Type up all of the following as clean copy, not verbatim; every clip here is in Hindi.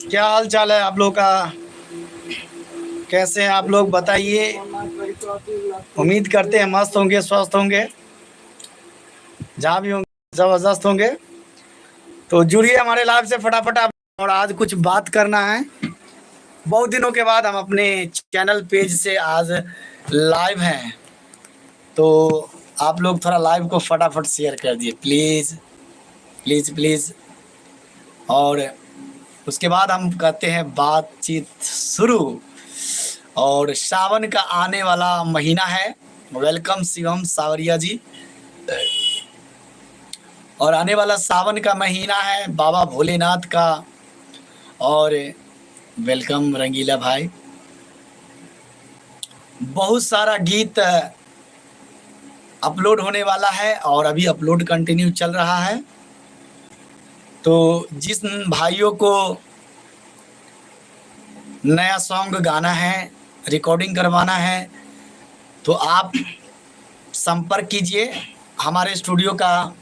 क्या हाल चाल है आप लोग का? कैसे हैं आप लोग बताइए। उम्मीद करते हैं मस्त होंगे, स्वस्थ होंगे, जहाँ भी होंगे ज़बरदस्त होंगे। तो जुड़िए हमारे लाइव से फटाफट आप। और आज कुछ बात करना है। बहुत दिनों के बाद हम अपने चैनल पेज से आज लाइव हैं। तो आप लोग थोड़ा लाइव को फटाफट शेयर कर दिए प्लीज़ प्लीज़ प्लीज़। और उसके बाद हम करते हैं बातचीत शुरू। और सावन का आने वाला महीना है। वेलकम शिवम सावरिया जी। और आने वाला सावन का महीना है बाबा भोलेनाथ का। और वेलकम रंगीला भाई। बहुत सारा गीत अपलोड होने वाला है और अभी अपलोड कंटिन्यू चल रहा है। तो जिस भाइयों को नया सॉन्ग गाना है, रिकॉर्डिंग करवाना है, तो आप संपर्क कीजिए हमारे स्टूडियो का।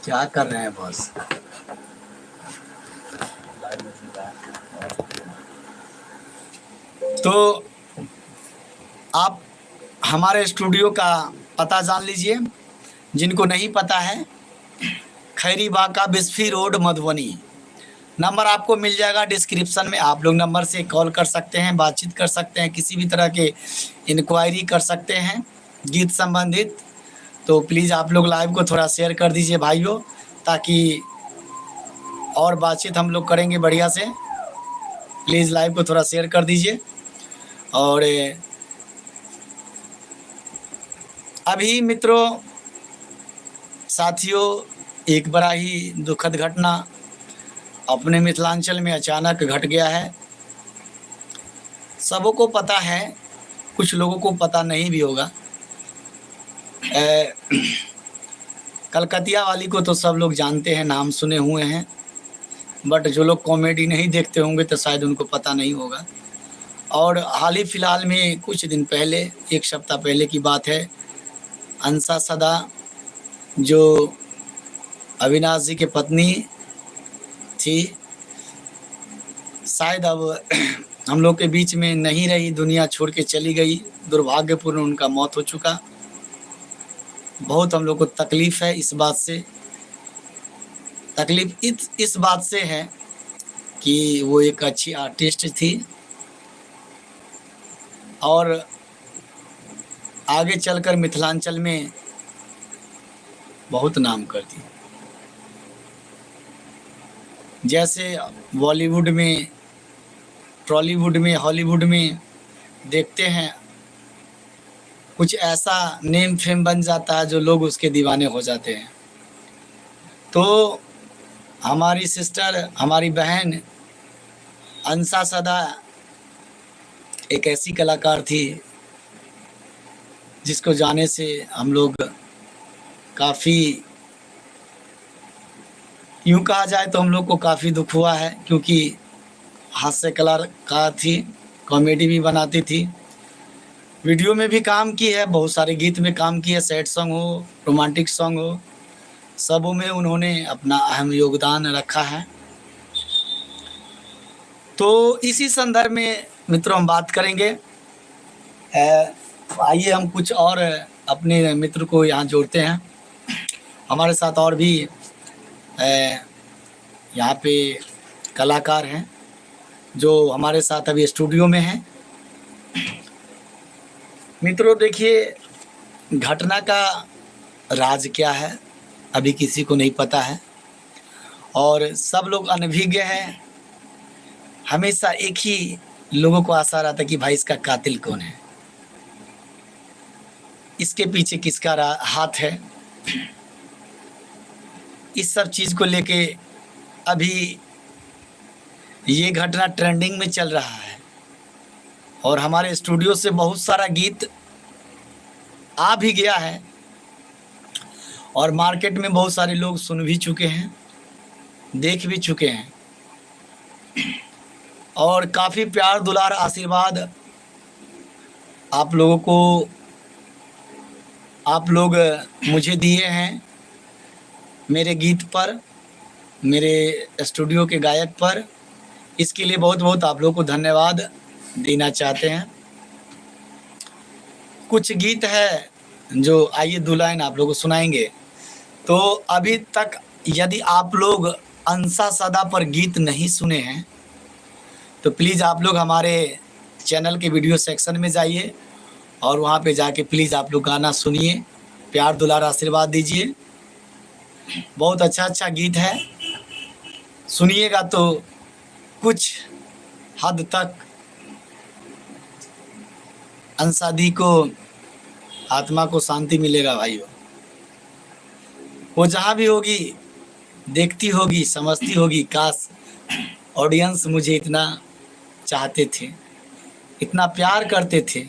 क्या कर रहे हैं बॉस? तो आप हमारे स्टूडियो का पता जान लीजिए। जिनको नहीं पता है, खैरी बाका बिस्फी रोड मधुबनी। नंबर आपको मिल जाएगा डिस्क्रिप्शन में। आप लोग नंबर से कॉल कर सकते हैं, बातचीत कर सकते हैं, किसी भी तरह के इंक्वायरी कर सकते हैं गीत संबंधित। तो प्लीज़ आप लोग लाइव को थोड़ा शेयर कर दीजिए भाइयों, ताकि और बातचीत हम लोग करेंगे बढ़िया से। प्लीज़ लाइव को थोड़ा शेयर कर दीजिए। और अभी मित्रों, साथियों, एक बड़ा ही दुखद घटना अपने मिथिलांचल में अचानक घट गया है। सबों को पता है, कुछ लोगों को पता नहीं भी होगा। कलकतिया वाली को तो सब लोग जानते हैं, नाम सुने हुए हैं। बट जो लोग कॉमेडी नहीं देखते होंगे तो शायद उनको पता नहीं होगा। और हाल ही फिलहाल में कुछ दिन पहले, एक सप्ताह पहले की बात है, अंसा सदा जो अविनाश जी की पत्नी थी, शायद अब हम लोग के बीच में नहीं रही, दुनिया छोड़ के चली गई। दुर्भाग्यपूर्ण उनका मौत हो चुका। बहुत हम लोग को तकलीफ़ है इस बात से। तकलीफ़ इस बात से है कि वो एक अच्छी आर्टिस्ट थी और आगे चलकर मिथिलांचल में बहुत नाम करती। जैसे बॉलीवुड में, टॉलीवुड में, हॉलीवुड में देखते हैं, कुछ ऐसा नेम फेम बन जाता है जो लोग उसके दीवाने हो जाते हैं। तो हमारी सिस्टर, हमारी बहन अंसा सदा एक ऐसी कलाकार थी जिसको जाने से हम लोग काफ़ी, यूँ कहा जाए तो हम लोग को काफ़ी दुख हुआ है, क्योंकि हास्य कलाकार थी, कॉमेडी भी बनाती थी, वीडियो में भी काम की है, बहुत सारे गीत में काम की है, सैड सॉन्ग हो, रोमांटिक सॉन्ग हो, सबों में उन्होंने अपना अहम योगदान रखा है। तो इसी संदर्भ में मित्रों हम बात करेंगे। आइए हम कुछ और अपने मित्र को यहाँ जोड़ते हैं। हमारे साथ और भी यहाँ पे कलाकार हैं जो हमारे साथ अभी स्टूडियो में हैं। मित्रों देखिए, घटना का राज क्या है अभी किसी को नहीं पता है और सब लोग अनभिज्ञ हैं। हमेशा एक ही लोगों को आशा रहता है कि भाई इसका कातिल कौन है, इसके पीछे किसका हाथ है। इस सब चीज़ को लेके अभी ये घटना ट्रेंडिंग में चल रहा है और हमारे स्टूडियो से बहुत सारा गीत आ भी गया है और मार्केट में बहुत सारे लोग सुन भी चुके हैं, देख भी चुके हैं और काफ़ी प्यार दुलार आशीर्वाद आप लोगों को, आप लोग मुझे दिए हैं मेरे गीत पर। मेरे स्टूडियो के गायक पर। इसके लिए बहुत बहुत आप लोगों को धन्यवाद देना चाहते हैं। कुछ गीत है जो आइए 2 लाइन आप लोगों को सुनाएंगे। तो अभी तक यदि आप लोग अंसा सदा पर गीत नहीं सुने हैं तो प्लीज़ आप लोग हमारे चैनल के वीडियो सेक्शन में जाइए और वहाँ पे जाके प्लीज़ आप लोग गाना सुनिए, प्यार दुलार आशीर्वाद दीजिए। बहुत अच्छा अच्छा गीत है, सुनिएगा तो कुछ हद तक अंसादी को आत्मा को शांति मिलेगा भाइयों। वो जहाँ भी होगी देखती होगी, समझती होगी, काश ऑडियंस मुझे इतना चाहते थे, इतना प्यार करते थे।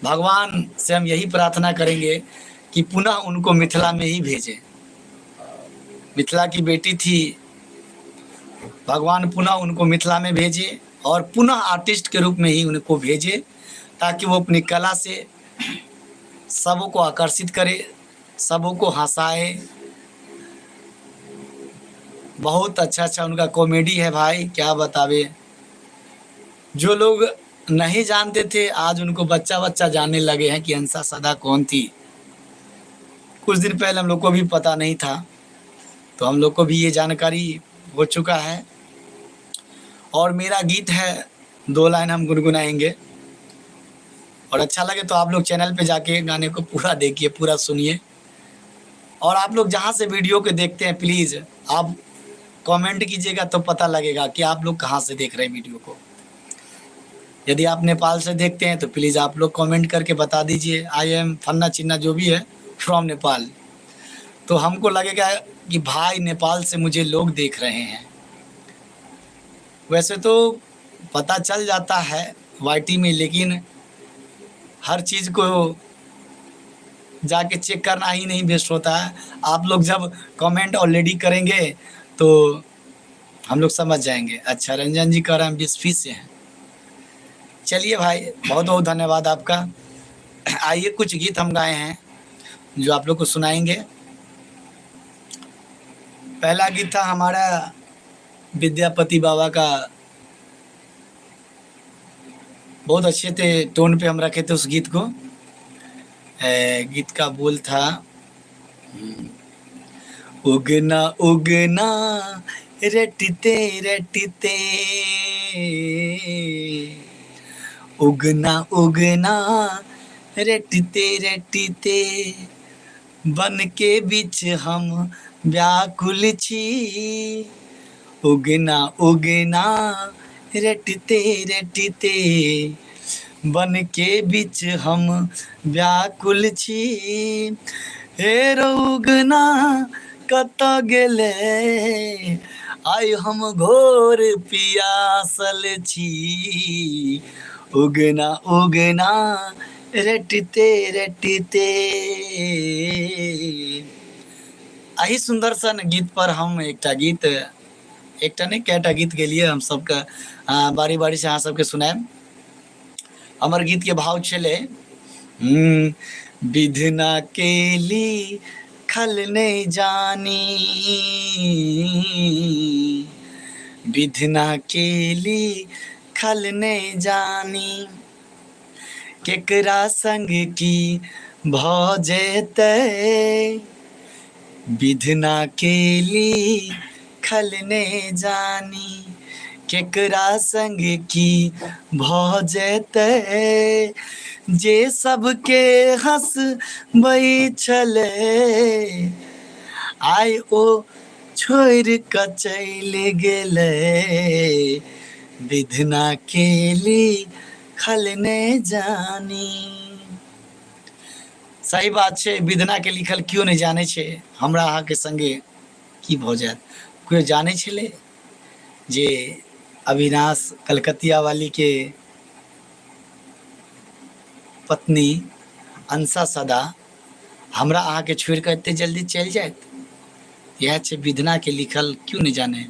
भगवान से हम यही प्रार्थना करेंगे कि पुनः उनको मिथिला में ही भेजें। मिथिला की बेटी थी, भगवान पुनः उनको मिथिला में भेजे और पुनः आर्टिस्ट के रूप में ही उनको भेजे, ताकि वो अपनी कला से सबों को आकर्षित करे, सबों को हंसाए। बहुत अच्छा अच्छा उनका कॉमेडी है भाई, क्या बतावे। जो लोग नहीं जानते थे आज उनको बच्चा बच्चा जानने लगे हैं कि अंसा सदा कौन थी। कुछ दिन पहले हम लोग को भी पता नहीं था, तो हम लोग को भी ये जानकारी हो चुका है। और मेरा गीत है 2 लाइन हम गुनगुनाएंगे, और अच्छा लगे तो आप लोग चैनल पे जाके गाने को पूरा देखिए, पूरा सुनिए। और आप लोग जहाँ से वीडियो के देखते हैं प्लीज़ आप कमेंट कीजिएगा तो पता लगेगा कि आप लोग कहाँ से देख रहे हैं वीडियो को। यदि आप नेपाल से देखते हैं तो प्लीज़ आप लोग कमेंट करके बता दीजिए आई एम फन्ना चिन्ना जो भी है फ्रॉम नेपाल। तो हमको लगेगा कि भाई नेपाल से मुझे लोग देख रहे हैं। वैसे तो पता चल जाता है वाईटी में, लेकिन हर चीज़ को जाके चेक करना ही नहीं बेस्ट होता है। आप लोग जब कमेंट ऑलरेडी करेंगे तो हम लोग समझ जाएंगे। अच्छा रंजन जी कह रहे हैं 20 से हैं। चलिए भाई बहुत बहुत धन्यवाद आपका। आइए कुछ गीत हम गाए हैं जो आप लोग को सुनाएंगे। पहला गीत था हमारा विद्यापति बाबा का, बहुत अच्छे थे टोन पे हम रखे थे उस गीत को। गीत का बोल था उगना उगना रटते रटते, उगना उगना रटते रटते, बन के बीच हम व्याकुल छी। उगना उगना रटते रटते, बन के बीच हम व्याकुल छी। हे उगना कत गेले, आइ हम घोर पियासल छी। उगना उगना रटते रटते। यही सुंदर सन गीत पर हम एकटा नहीं कैटा गीत के लिए हम सबका बारी बारी से अहाँ सबके सुनाए। हमर गीत के भाव छले विधना केली खल नहीं जानी, विधना केली खल नहीं जानी, केकरा संग की भ जेते। विधना केली खल नहीं जानी, केकरा संग की भ जेते। जे सबके हंस बई छले, आइ ओ छोड़ क चल गेले। विधना केली खल नहीं जानी। सही बात छै, विधना के लिखल क्यों नहीं जाने छे। हमरा अहाँ के संगे की भ जायत, कोई जाने छले जे अविनाश कलकतिया वाली के पत्नी अंसा सदा हमरा अहाँ के छोड़ कर इतने जल्दी चल जाए। यह छे विधना के लिखल क्यों नहीं जाने।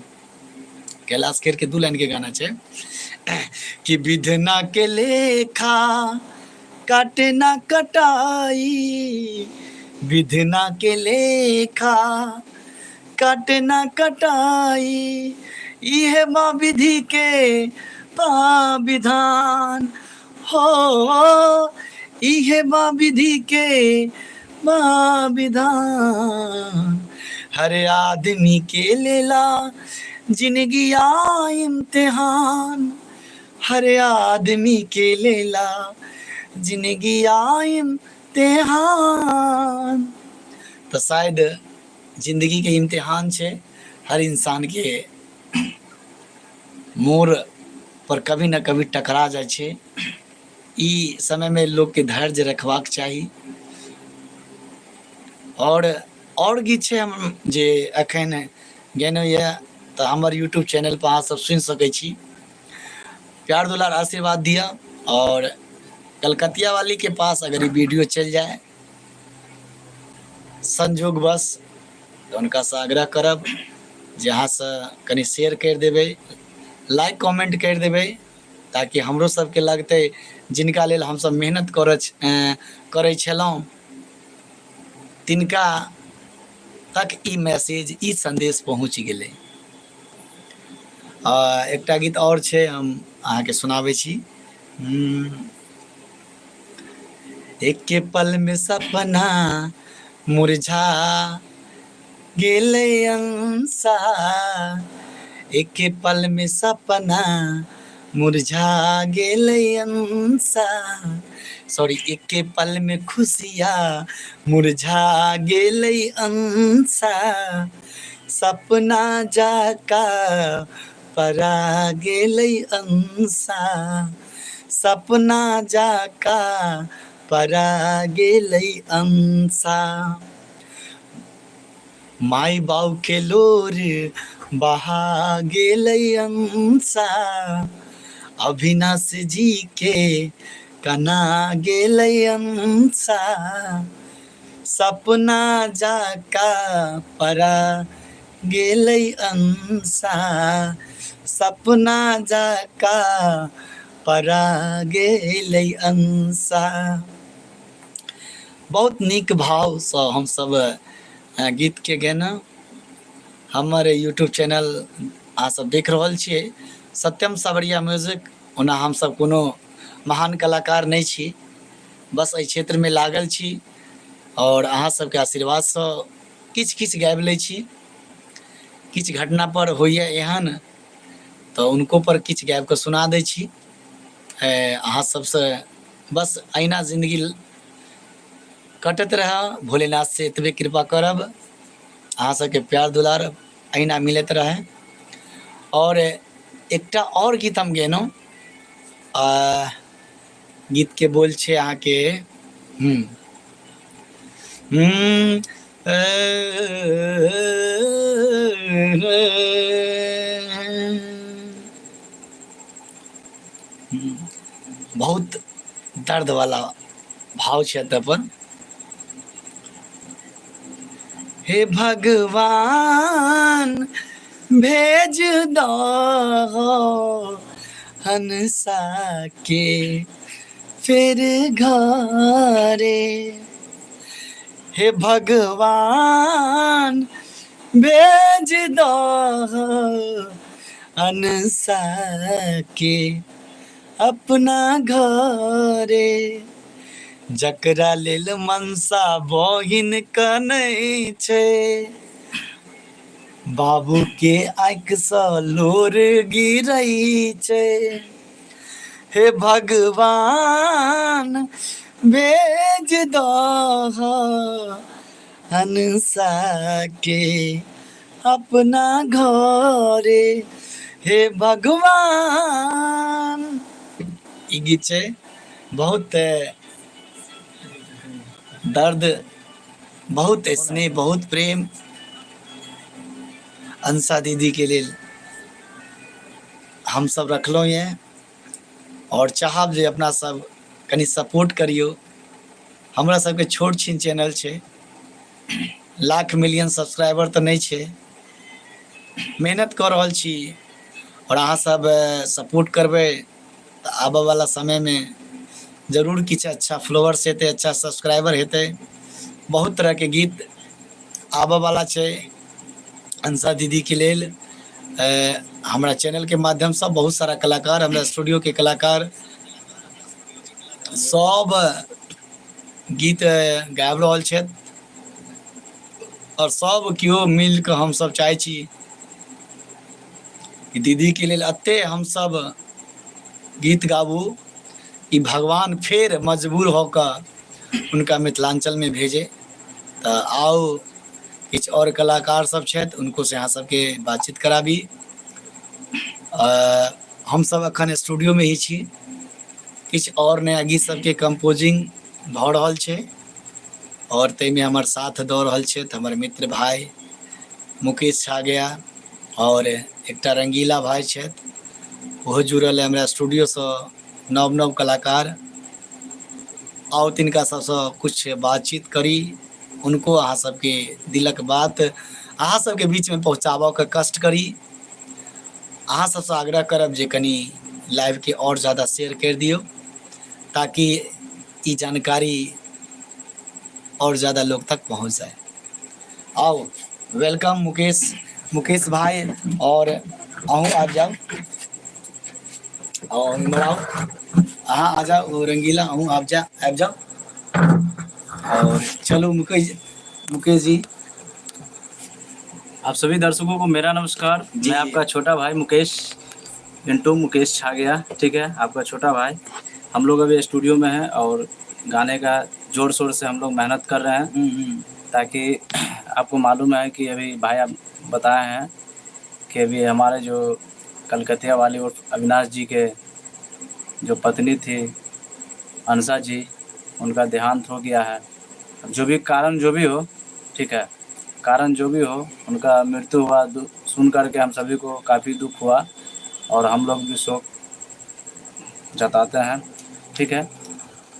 कैलाश खेर के 2 लाइन के गाना छे कि विधना के लेखा काटे ना कटाई, विधना के लेखा काटे ना कटाई, इहे बा विधि के विधान हो, इहे बा विधि के विधान। हर आदमी के लेला जिंदगी आ इम्तिहान, हर आदमी के लेला जिंदगी आ इम्तिहान। तो शायद जिंदगी के इम्तिहान छे, हर इंसान के मोड़ पर कभी न कभी टकरा जाए छे। ई समय में लोग के धैर्य रखबाक चाही। और गीत छे हम जे अखन गेनो ये तो हमार यूट्यूब चैनल पर अहाँ सब सुन सकै छी। प्यार दुलार आशीर्वाद दिया। और कलकतिया वाली के पास अगर ये वीडियो चल जाए संजोग बस तो उनका से आग्रह करब जहाँ से कनी शेयर कर देवे, लाइक कमेंट कर देवे, ताकि हमरो सबके लगते जिनका लेल हम सब मेहनत करे छलौं तिनका तक ई मैसेज ई संदेश पहुँच गेलै। एकटा गीत और छे हम अहाँ के सुनाबै छी। एक के पल में सपना मुरझा गेले अंसा, एक के पल में सपना मुरझा गेले अंसा, सॉरी एक के पल में खुशियाँ मुरझा गेले अंसा, सपना जाका परा गेले अंसा, सपना जाका परा गेले अंसा। माई बाऊ के लोर बहा गेले अंसा, अविनाश जी के कना गेले अंसा, सपना जाका परा गेले अंसा, सपना जाका परा गेले अंसा। बहुत नीक भाव से हम सब गीत के गाना हमारे यूट्यूब चैनल अहाँ सब देख रहल छियै, सत्यम सावरिया म्यूजिक। ओना हम सब कोनो महान कलाकार नहीं छी, बस एहि क्षेत्र में लागल छी और अहाँ सबके आशीर्वाद से किछ किछ गाबि लै छी। किछ घटना पर होइए एहन तो उनको पर किछ गाबि के सुना दै छी। अहाँ सबसे बस अहिना जिंदगी कटत रह, भोलेनाथ से एतबे कृपा करब, अहाँ सबके प्यार दुलार अहिना मिलत रहे। और एकटा और गीत हम गेनौ, गीत के बोल छे अहाँ के बहुत दर्द वाला भाव छे अपन। हे भगवान भेज दो हंसा के फिर घरे, हे भगवान भेज दो हंसा के अपना घरे, जकरा लेल मनसा बहिन कनै छे, बाबू के आँख से लोर गिरै छे, हे भगवान भेज दो हंसा के अपना घरे, हे भगवान। ई गीत छै बहुत दर्द, बहुत स्नेह, बहुत प्रेम अंसा दीदी के लिए हम सब रखलो ये। और चाहब जे अपना सब कनी सपोर्ट करियो। हमरा सबके छोट छीन चैनल छे, लाख मिलियन सब्सक्राइबर तो नहीं छे, मेहनत कर रहल छी और अहाँ सब सपोर्ट करबे तो आबे वाला समय में जरूर किछ अच्छा फॉलोअर्स हेते, अच्छा सब्सक्राइबर हेते। बहुत तरह के गीत आबे वाला छे, अंसा दीदी के लेल हमारा चैनल के माध्यम से बहुत सारा कलाकार, हमारा स्टूडियो के कलाकार सब गीत गाबि रहल छथि और सब केओ मिल कऽ हम सब चाहै छी कि दीदी के लेल एते हम सब गीत गाबू कि भगवान फिर मजबूर होकर उनका मिथिलांचल में भेजे। तो आओ किछु और कलाकार सब छथि उनको से अहाँ सबके बातचीत कराबी। हम सब अखन स्टूडियो में ही छी, किछु और नया गीत सबके कंपोजिंग भऽ रहल छै और ताहिमे हमर साथ दऽ रहल छथि हमर मित्र भाई मुकेश छागया और एकटा रंगीला भाई छथि, ओहो जुड़ल है हमरा स्टूडियो से नव नव कलाकार। आओ तिनका सबसँ कुछ बातचीत करी, उनको अहाँ सबके दिलक बात अहाँ सबके बीच में पहुँचाबऽ के कष्ट करी। अहाँ सबसँ आग्रह करब जे कनी लाइव के और ज़्यादा शेयर कर दियो ताकि ये जानकारी और ज़्यादा लोग तक पहुँच जाए। आओ वेलकम मुकेश भाई और अहूँ आ जाओ और आओ अहाँ आ जाओ रंगीला अहूँ आप जाओ और चलो मुकेश जी। आप सभी दर्शकों को मेरा नमस्कार। मैं आपका छोटा भाई मुकेश छागया, ठीक है, आपका छोटा भाई। हम लोग अभी स्टूडियो में हैं और गाने का जोर शोर से हम लोग मेहनत कर रहे हैं ताकि आपको मालूम है कि अभी भाई आप बताए हैं कि अभी हमारे जो कलकतिया वाली और अविनाश जी के जो पत्नी थी अंसा जी, उनका देहांत हो गया है। जो भी कारण जो भी हो, ठीक है, कारण जो भी हो, उनका मृत्यु हुआ सुन करके हम सभी को काफ़ी दुख हुआ और हम लोग भी शोक जताते हैं, ठीक है।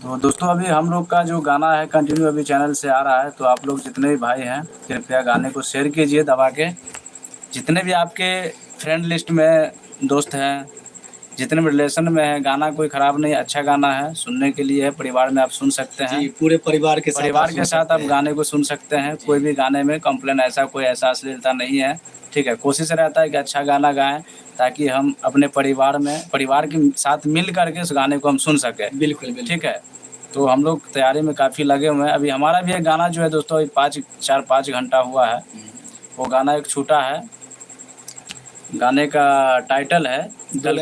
तो दोस्तों अभी हम लोग का जो गाना है कंटिन्यू अभी चैनल से आ रहा है, तो आप लोग जितने भी भाई हैं कृपया गाने को शेयर कीजिए दबा के। जितने भी आपके फ्रेंड लिस्ट में दोस्त हैं, जितने भी रिलेशन में है, गाना कोई ख़राब नहीं, अच्छा गाना है, सुनने के लिए है, परिवार में आप सुन सकते हैं। पूरे परिवार के साथ आप गाने को सुन सकते हैं। कोई भी गाने में कंप्लेन कोई ऐसा अश्लीलता नहीं है, ठीक है। कोशिश रहता है कि अच्छा गाना गाएं ताकि हम अपने परिवार के साथ मिल करके उस गाने को हम सुन सकें। बिल्कुल ठीक है। तो हम लोग तैयारी में काफ़ी लगे हुए हैं। अभी हमारा भी एक गाना जो है दोस्तों 5 घंटा हुआ है, वो गाना एक छूटा है। गाने का टाइटल है दो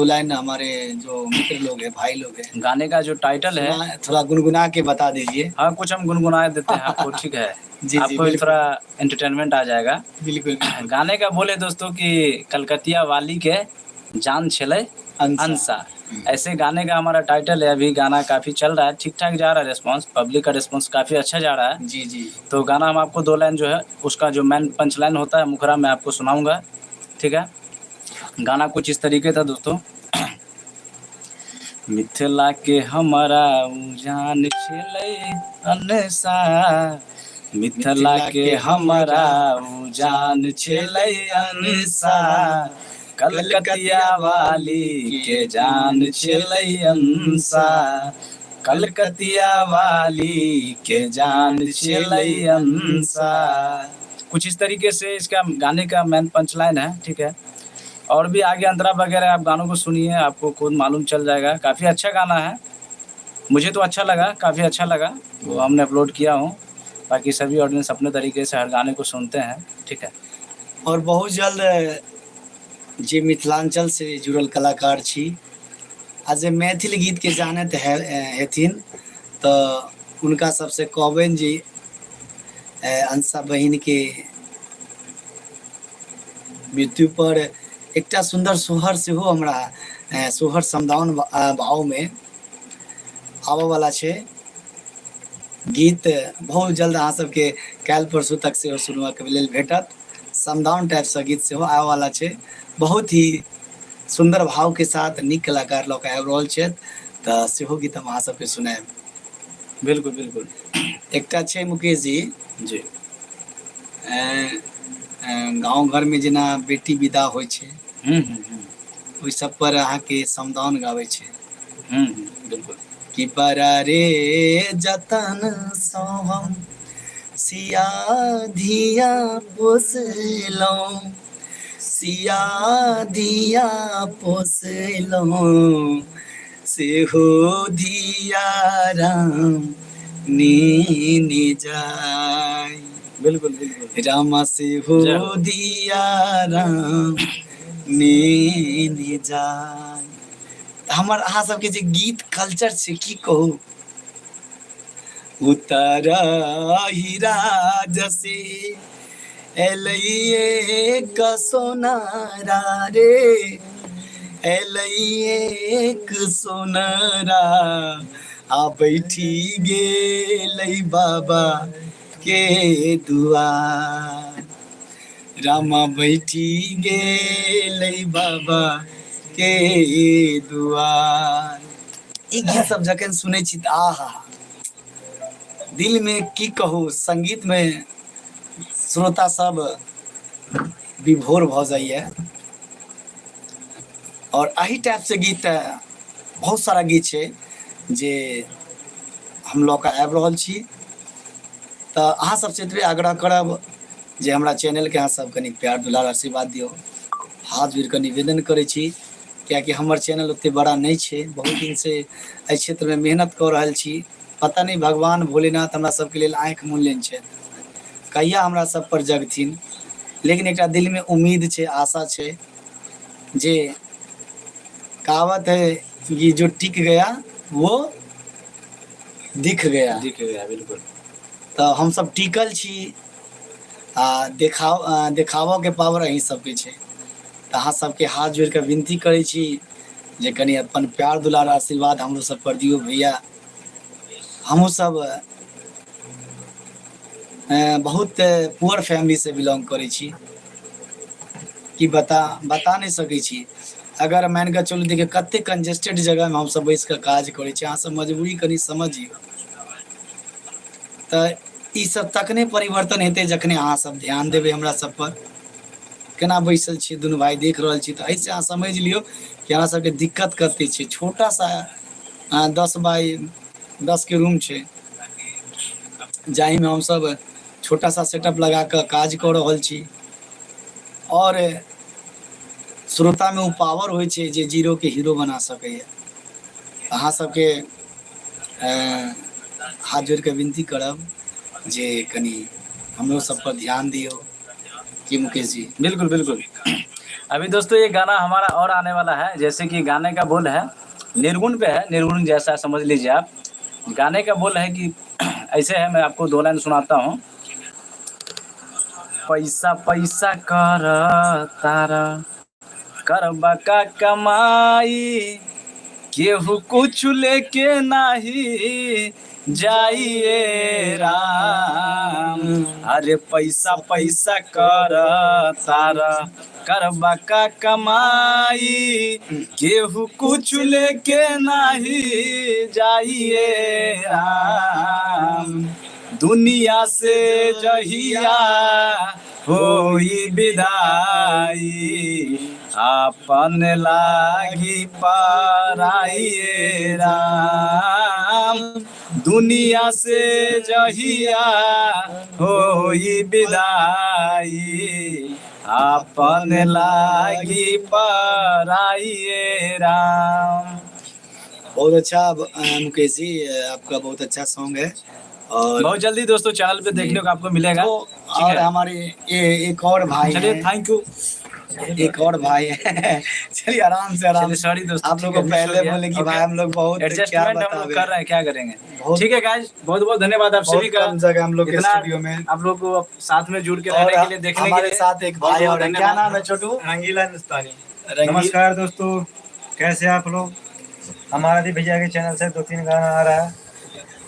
लाइन हमारे जो मित्र लोग हैं, भाई लोग हैं, गाने का जो टाइटल है थोड़ा गुनगुना के बता दीजिए। हाँ, कुछ हम गुनगुना देते हैं आपको, ठीक है। आपको भी थोड़ा एंटरटेनमेंट आ जाएगा। बिल्कुल। गाने का बोले दोस्तों कि कलकतिया वाली के जान छले अंसा, ऐसे गाने का हमारा टाइटल है। अभी गाना काफ़ी चल रहा है, ठीक ठाक जा रहा है रिस्पांस, पब्लिक का रिस्पांस काफ़ी अच्छा जा रहा है। जी। तो गाना हम आपको 2 लाइन जो है उसका जो मेन पंच लाइन होता है मुखरा मैं आपको सुनाऊंगा, ठीक है। गाना कुछ इस तरीके था दोस्तों। मिथिला के हमारा जान छले अंसा, मिथिला के हमारा जान छले अंसा, कलकतिया वाली के जान छले अंसा, कलकतिया वाली के जान छले अंसा। कुछ इस तरीके से इसका गाने का मेन पंच लाइन है, ठीक है। और भी आगे अंतरा वगैरह आप गानों को सुनिए, आपको खुद मालूम चल जाएगा। काफ़ी अच्छा गाना है, मुझे तो अच्छा लगा, काफ़ी अच्छा लगा, वो हमने अपलोड किया हूँ। बाकी सभी ऑडियंस अपने तरीके से हर गाने को सुनते हैं, ठीक है। और बहुत जल्द जे मिथिलांचल से जुड़ल कलाकार छी आ जे मैथिल गीत के जानत हेथिन तो उनका सबसे कहबनि जी अंसा बहिन के मृत्यु पर एकटा सुंदर सोहर सेहो हमरा सोहर समदाउन भाव में आबऽ वाला छै। गीत बहुत जल्द अहाँ सबके काल्हि परसू तक से सुनबा के लेल भेटत। समदाउन टाइप से गीत सेहो आबऽ वाला छै, बहुत ही सुंदर भाव के साथ नीक कलाकार लोग आबि रहल छथि, तऽ सेहो गीत हम अहाँ सबके सुनाएब। बिल्कुल बिल्कुल। एकटा छै मुकेश जी जी, गाँव घर में जेना बेटी विदा होइ छै, ओहि सब पर अहाँके समदाउन गाबै छै। बिल्कुल। कि बड़ा रे जतन सँ हम सिया धिया पोसलो, सिया धिया पोसलो, से हो धिया राम नीनी जाय। बिल्कुल बिल्कुल। रामा से हो जय हो। दिया राम नीनी जाय। हमर अहाँ सबके जे गीत कल्चर छै की कहू, उतारा हीरा जसे एलइए क सोनारा रे, एलइए एक सोनारा, आ बैठी गेलै बाबा के दुआर। रामा बैठी गेलै बाबा के दुआर। ई गीत सब जखन सुनै छी तऽ आहा, दिल में की कहू, संगीत में श्रोता सब विभोर भऽ जाइए। और एही टाइप से गीत बहुत सारा गीत छै जे हम लऽ कऽ आबि रहल छी। तऽ अहाँ सबसे एतबे आग्रह करब जे हमरा चैनल के अहाँ सब कनी प्यार दुलार आशीर्वाद दियौ। हाथ जोड़ कऽ निवेदन करै छी, कियाकि हमर चैनल ओते बड़ा नहीं छै, बहुत दिन से एहि क्षेत्र में मेहनत कऽ रहल छी। पता नहीं भगवान भोलेनाथ हमरा सबके लेल आँखि मुनलनि छथि, कहिया हमरा सब पर जगथिन। लेकिन एकटा दिल में उम्मीद छै, आशा छै जे कहावत है कि जो टिक गया वो दिख गया। दिख गया बिल्कुल। तऽ हम सब टिकल छी आ देखावऽ के पावर अहीं सबके छै। तऽ अहाँ सबके हाथ जोड़ कऽ विनती करै छी जे कनी अपन प्यार दुलार आशीर्वाद हमरो सब पर दियौ भैया। हमहूँ सब बहुत पुअर फैमिली से बिलोंग करै छी, कि बता नहीं सकै छी। अगर मान कऽ चलू, देखियौ कते कंजेस्टेड जगह में हम सब बैस कऽ काज करै छी, अहाँ सब मजबूरी कनी समझियौ। तऽ ई सब तखने परिवर्तन हेतै जखने अहाँ सब ध्यान देबै हमरा सब पर। केना बैसल छी दुनू भाई देख रहल छी, तऽ ऐसे अहाँ समझ लियौ कि हमरा सबके दिक्कत कते छै। छोटा सा 10 बाई 10 के रूम छै, जाहि में हम सब छोटा सा सेटअप लगा कऽ काज कऽ रहल छी। और श्रोता में उ पावर होइ छै जे जीरो के हीरो बना सकैया। अहाँ सबके हाथ जोड़ कऽ विनती करब जे कनी हमरो सब पर ध्यान दियौ, कि मुकेश जी। बिल्कुल बिल्कुल। अभी दोस्तों ये गाना हमारा और आने वाला है, जैसे कि गाने का बोल है निर्गुण पे है, निर्गुण जैसा समझ लीजिए आप। गाने का बोल है कि ऐसे है, मैं आपको 2 लाइन सुनाता हूँ। पैसा पैसा कर तारा, करबा का कमाई, केहू कुछ लेके नाही जाइए राम। अरे पैसा पैसा कर तारा, करबा का कमाई, केहू कुछ लेके नाही जाइए राम। दुनिया से जहिया होई विदाई, अपन लागी पराइए राम। दुनिया से जहिया होई विदाई, अपन लागी पराइए राम। बहुत अच्छा मुकेश जी, आपका बहुत अच्छा सॉन्ग है। और बहुत जल्दी दोस्तों चैनल पे देखने को आपको मिलेगा। तो ठीक और है, हमारे एक और भाई चलिए हैं, थैंक यू। एक और भाई है। चलिए आराम से आराम चलिए से। सॉरी दोस्तों, आप लोग को पहले बोले कि भाई हम लोग बहुत क्या एडजस्टमेंट हम लोग बतावे, कर रहे हैं, क्या करेंगे। बहुत ठीक है गाइस, बहुत बहुत धन्यवाद आप सभी बहुत का, कम जगह हम लोग के इतना स्टूडियो में। आप लोग को साथ में जुड़ के और रहने के लिए, देखने के हमारे लिए साथ एक बहुत भाई बहुत और हैं। क्या धन्यवाद। नाम है छोटू? रंगीला हिंदुस्तानी। रंगी। नमस्कार दोस्तों, कैसे आप लोग। हमारा भी भैया के चैनल से 2-3 गाना आ रहा है।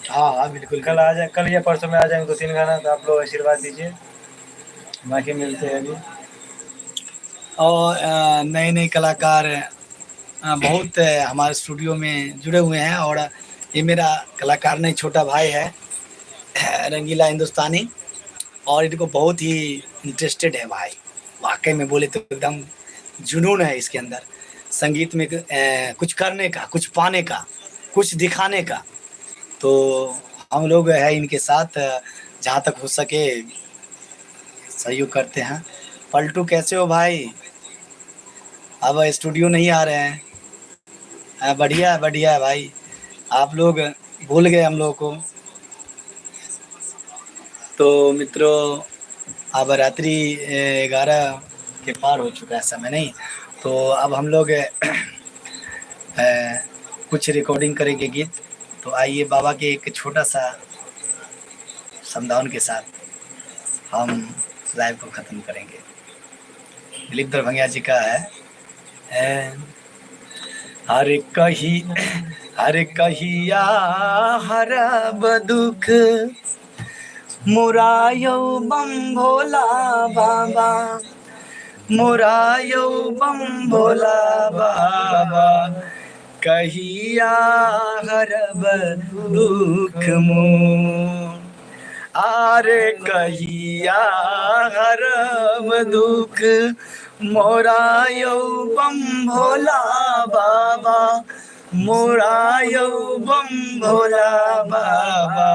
हाँ हाँ बिल्कुल। कल आ जाए, कल या परसों में आ जाएंगे 2-3 गाना, तो आप लोग आशीर्वाद दीजिए। बाकी मिलते हैं अभी। और नए नए कलाकार बहुत हमारे स्टूडियो में जुड़े हुए हैं। और ये मेरा कलाकार नहीं, छोटा भाई है रंगीला हिंदुस्तानी, और इनको बहुत ही इंटरेस्टेड है भाई। वाकई में बोले तो एकदम जुनून है इसके अंदर, संगीत में कुछ करने का, कुछ पाने का, कुछ दिखाने का। तो हम लोग है इनके साथ जहाँ तक हो सके सहयोग करते हैं। पलटू कैसे हो भाई? अब स्टूडियो नहीं आ रहे हैं? बढ़िया है भाई। आप लोग भूल गए हम लोग को। तो मित्रों, अब रात्रि 11 के पार हो चुका है समय, नहीं तो अब हम लोग कुछ रिकॉर्डिंग करेंगे गीत। तो आइए बाबा के एक छोटा सा समदाउन के साथ हम लाइव को ख़त्म करेंगे। दिलीप दरभंगिया जी का है हर कहिया हरब दुख मुरायो बम भोला बाबा, मुरायो बम भोला बाबा, कहिया हरब दुख मोर। आरे कहिया हरब दुख मोरायो बम भोला बाबा, मोरायो बम भोला बाबा,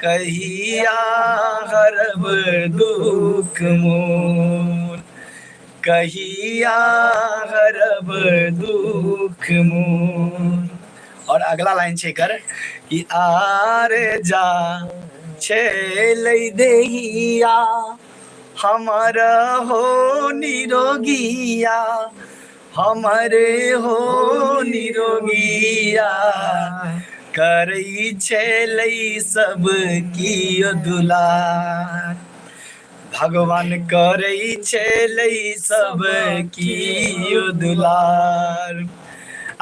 कहिया हरब दुख मोर, कहिया हरब दुख मोर। और अगला लाइन छेकर कि आरे जा छे देहिया हमारा हो निरोगिया, हमारे हो निरोगिया, करई छे सब की दुलार, भगवान करई छे सब की दुलार।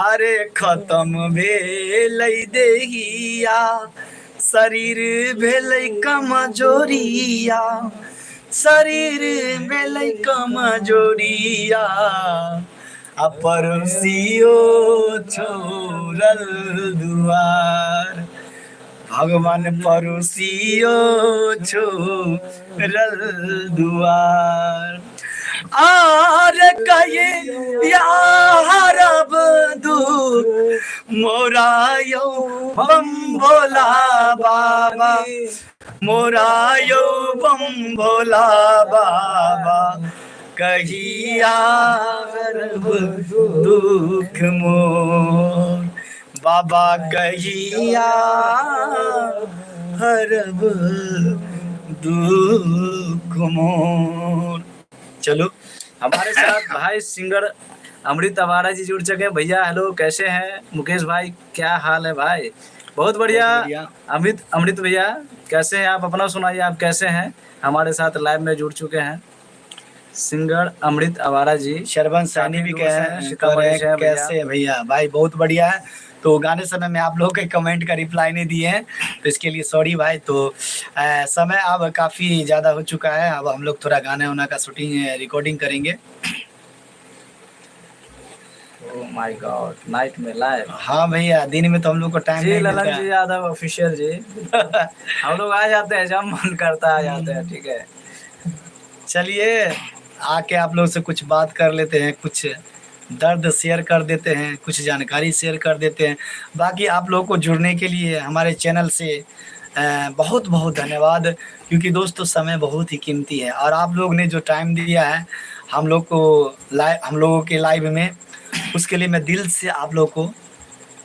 अरे खत्म भेल देहिया शरीर भेल कमजोरिया, शरीर भेल कमजोरिया, पड़ोसियो छोड़ल दुआर, भगवान पड़ोसियो छोड़ल दुआर। आर कहे या हरब दुख मोरायो बम भोला बाबा, मोरायो बम भोला बाबा, कहिया हरब दुख मोर बाबा, कहिया हरब दुख मोर। चलो हमारे साथ भाई सिंगर अमृत अवारा जी जुड़ चुके हैं। भैया हेलो, कैसे हैं? मुकेश भाई क्या हाल है भाई? बहुत बढ़िया। अमृत भैया कैसे हैं आप? अपना सुनाइए, आप कैसे हैं? हमारे साथ लाइव में जुड़ चुके हैं सिंगर अमृत अवारा जी। शरबन सैनी भी कैसे है भैया? भाई बहुत बढ़िया है। तो गाने समय में आप लोगों के कमेंट का रिप्लाई नहीं दिए हैं, तो इसके लिए सॉरी भाई। तो समय अब काफ़ी ज़्यादा हो चुका है, अब हम लोग थोड़ा गाने वाना का शूटिंग रिकॉर्डिंग करेंगे। ओह माय गॉड, नाइट में लाइव? हाँ भैया, दिन में तो हम लोग को टाइम नहीं मिलता। ललन जी यादव ऑफिशियल जी हम लोग आ जाते हैं जब मन करता आ जाते हैं, ठीक है। चलिए आके आप लोग से कुछ बात कर लेते हैं, कुछ दर्द शेयर कर देते हैं, कुछ जानकारी शेयर कर देते हैं। बाकी आप लोगों को जुड़ने के लिए हमारे चैनल से बहुत बहुत धन्यवाद, क्योंकि दोस्तों समय बहुत ही कीमती है और आप लोग ने जो टाइम दिया है हम लोगों के लाइव में, उसके लिए मैं दिल से आप लोग को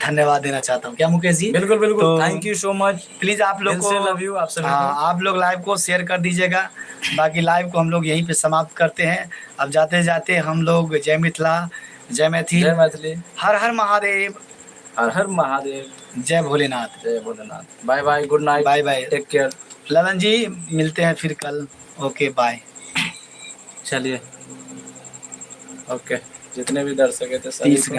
धन्यवाद देना चाहता हूँ। क्या मुकेश जी? बिल्कुल बिल्कुल, तो thank you so much. Please आप लोग को लव यू आप सभी को। आप लोग लाइव को शेयर कर दीजिएगा। बाकी लाइव को हम लोग यहीं पे समाप्त करते हैं। अब जाते जाते हम लोग जय मिथिला, जय मैथिली, हर हर महादेव, हर हर महादेव, जय भोलेनाथ, जय Bholenath. Bye bye, good night, bye bye, take care. Lalan ji मिलते हैं फिर कल। Okay bye. चलिए ओके, जितने भी दर्शक थे सभी को